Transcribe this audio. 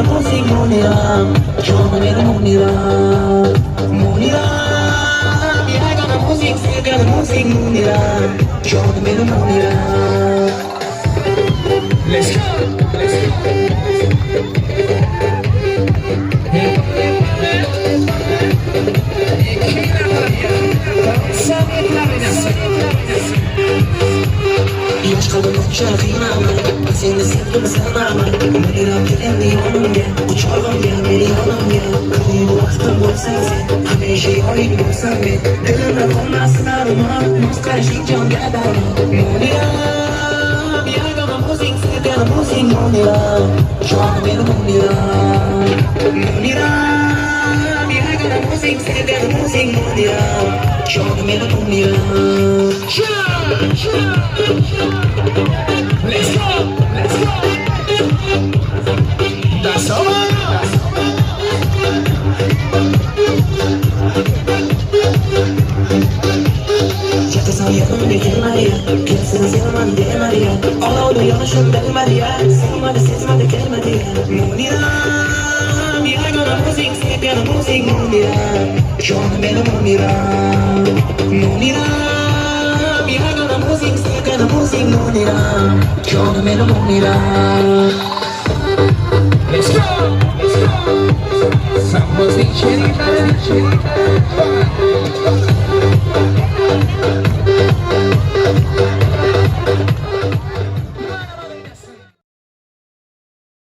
la music morirà, giovane la morirà, morirà. Viaja la music, se la music morirà, giovane la morirà. Let's go, let's go. Yaşkalık şarkıyla seni sevdim sana Merak edemdi onunla Uçalım ya beni alım ya Kıyı bu aşkım olsan sen Hemşe oyun olsan ben Dilimle konmasın arıma Maskara şikcan gel bana Monira Viaja la music, sigue la music Monira Joana beni Monira Monira Viaja la music, sigue la music Monira Joana beni Monira Let's go, let's go. That's all. Ya te sabía dónde te María, que se me hacía amante María. All over the ocean del María, sesma de que María. Munira, viaja la música, sigue la música, munira. Yo me lo munira, munira. Viaja la música, sigue la música, munira. Yo me lo munira. Let's go, let's go. Somos de